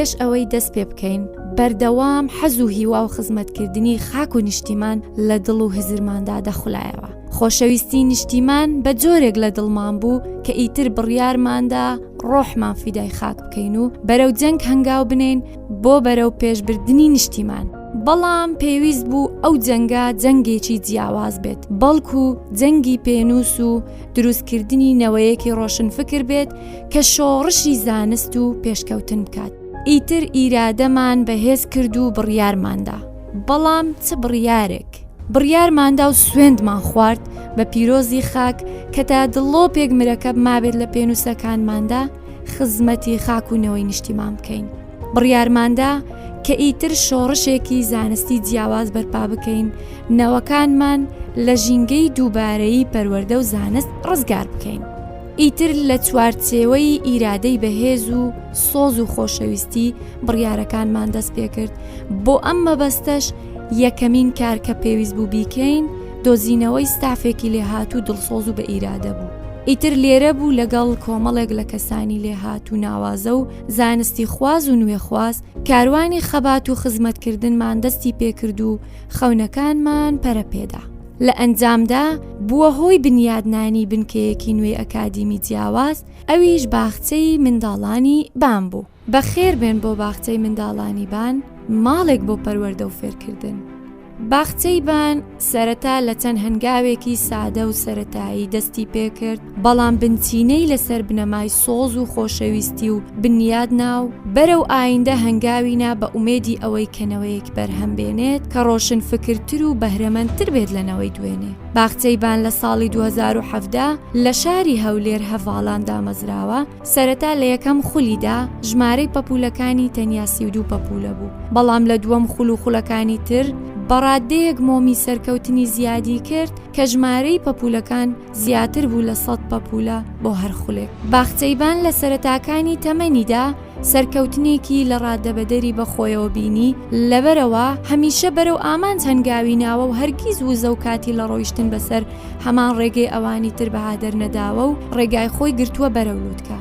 پێش ئەوەی دەست پێ بکەین بەردەوام حەز و هیوا و خزمەتکردنی خاک و نیشتیمان لە دڵ و هزرماندا دەخولایەوە. خۆشەویستی نیشتیمان بە جۆرێک لە دڵمان بوو کە ئیتر بڕیارماندا ڕۆحمان فیدای خاک بکەین و بەرەو جەنگ هەنگاو بنین بۆ بەرەو پێشبردنی نیشتیمان. بەڵام پێویست بوو ئەو جەنگە جەنگێکی جیاواز بێت، بەڵکو جەنگی پێنووس و دروستکردنی نەوەیەکی ڕۆشنفکر بێت کە شۆڕشی زانست و پێشکەوتن بکات. ئیتر ئیرادەمان بەهێز کرد و بڕیارماندا. بەڵام چ بڕیارماندا و سوێندمان خوارد بە پیرۆزی خاک کە تا دڵۆپێک مرەکەب مابێت لە پێنووسەکانماندا خزمەتی خاک و نەوەی نیشتیمان بکەین. بڕیارماندا کە ئیتر شۆڕشێکی زانستی جیاواز بەرپا بکەین، نەوەکانمان لە ژینگەی دووبارەیی پەروەردە و زانست ڕزگار بکەین. ئیتر لە چوارچێوەی ئیرادەی بەهێز و سۆز و خۆشەویستی بڕیارەکانمان دەست پێ کرد. بۆ ئەم مەبەستەش یەکەمین کار کە پێویست بوو بیکەین دۆزینەوەی ستافێکی لێهات و دڵسۆز و بە ئیرادە بوو. ئیتر لێرە بوو لەگەڵ کۆمەڵێک لە کەسانی لێهات و ناوازە و زانستی خواز و نوێخواز کاروانی خەبات و خزمەتکردنمان دەستی پێکرد و خەونەکانمان پەرەپێدا. لە ئەنجامدا بووە هۆی بنیادنانی بنکەیەکی نوێی ئەکادیمی جیاواز، ئەویش باخچەی منداڵانی بان بوو. بەخێر بێن بۆ باخچەی منداڵانی بان، ماڵێک بۆ پەروەردە و فێرکردن. باخچەی بان سەرەتا لە چەند هەنگاوێکی سادە و سەرەتایی دەستی پێکرد، بەڵام بنچینەی لەسەر بنەمای سۆز و خۆشەویستی و بنیاد ناو بەرەو ئایندە هەنگاوینا بە ئومێدی ئەوەی کەنەوەیەک بەرهەم بێنێت کە ڕۆشن فکرتر و بەهرەمەندتر بێت لەنەوەی دوێنێ. باخچەی بان لە ساڵی 2017 لە شاری هەولێر هەڤاڵان دامەزراوە. سەرەتا لە یەکەم خولیدا ژمارەی پەپولەکانی تەنیا 32 پەپولە بوو، بەڵام لە دووەم خول و خولەکانی تر بەڕادەیەک مۆمی سەرکەوتنی زیادی کرد کە ژمارەی پەپولەکان زیاتر بوو لە 100 پەپولە بۆ هەر خولێک. باخچەی بان لە سەرەتاکانی تەمەنیدا سەرکەوتنێکی لە ڕادەبەدەری بەخۆیەوە بینی، لەبەرەوە هەمیشە بەرەو ئامانج هەنگاوی ناوە و هەرگیز وزە و کاتی لە ڕۆیشتن بەسەر هەمان ڕێگەی ئەوانی تر بەهادەر نەداوە و ڕێگای خۆی گرتووە بەرەو لووتکە.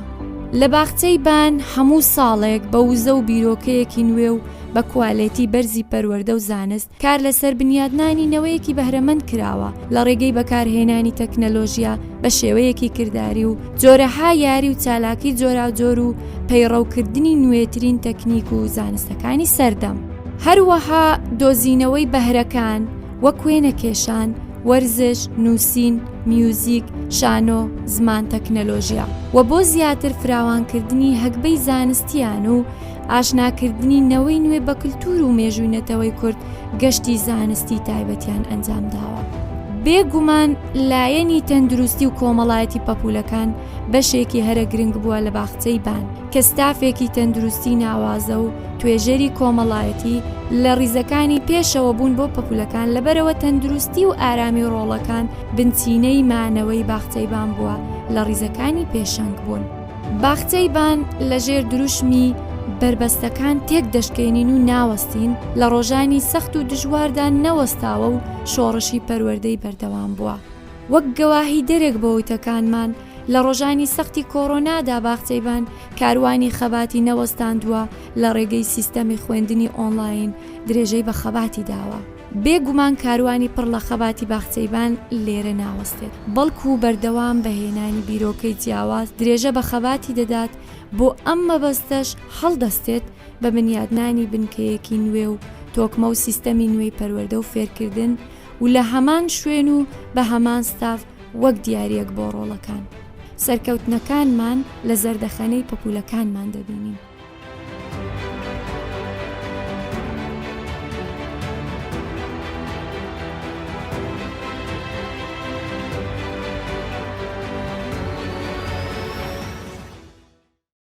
لە باخچەی بان هەموو ساڵێک بە وزە و بیرۆکەیەکی نوێ و بە کوالێتی بەرزی پەروەردە و زانست کار لەسەر بنیادنانی نەوەیەکی بەهرەمەند کراوە لە ڕێگەی بەکارهێنانی تەکنەلۆژیا بە شێوەیەکی کردداری و جۆرەها یاری و چالاکی جۆراوجۆر و پەیڕەوکردنی نوێترین تەکنیک و زانستەکانی سەردەم. هەروەها دۆزینەوەی بەهرەکان وەک وێنەکێشان، وەرزش، نووسین، میوزیک، شانۆ، زمان تەکنەلۆژیا و بۆ زیاتر فراوانکردنی هەگبەی زانستیان و ئاشناکردنی نەوەی نوێ بە کللتور و مێژووی کورد گەشتی زانستی تایبەتیان ئەنجام داوە. بێگومان لایەنی تەندروستی و کۆمەڵایەتی پەپولەکان بەشێکی هەرە گرنگ بووە لە باخچەی بان کە ستافێکی تەندروستی ناوازە و توێژەری کۆمەڵایەتی لە ڕیزەکانی پێشەوە بوون بۆ پەپولەکان. لەبەرەوە تەندروستی و ئارامی ڕۆڵەکان بنچینەی مانەوەی باخچەی بان بووە لە ڕیزەکانی پێشەنگ بوون. باخچەی بان لەژێر دروشمی بربەستەکان تێک دەشکێنین و ناوەستین، لە ڕۆژانی سەخت و دژواردا نەوەستاوە و شۆڕشی پەروەردەی بەردەوام بووە. وەک گەواهی دەرێک بە وتەکانمان لە ڕۆژانی سەختی کۆڕۆنادا باخچەی بان کاروانی خەباتی نەوەستاندووە لە ڕێگەی سیستەمی خوێندنی ئۆنلاین درێژەی بە خەباتی داوە. بێگومان کاروانی پڕ لە خەباتی باخچەی بان لێرە ناوەستێت، بەڵکو بەردەوام بەهێنانی بیرۆکەی جیاواز درێژە بە خەباتی دەدات. بۆ ئەم مەبەستەش هەڵدەستێت بە بنیادنانی بنکەیەکی نوێ و تۆکمە و سیستەمی نوێی پەروەردە و فێرکردن و لە هەمان شوێن و بە هەمان ستاف وەک دیارەک بۆ ڕۆڵەکان. سەرکەوتنەکانمان لە زەردەخەنەی پەپولەکانمان دەبینین.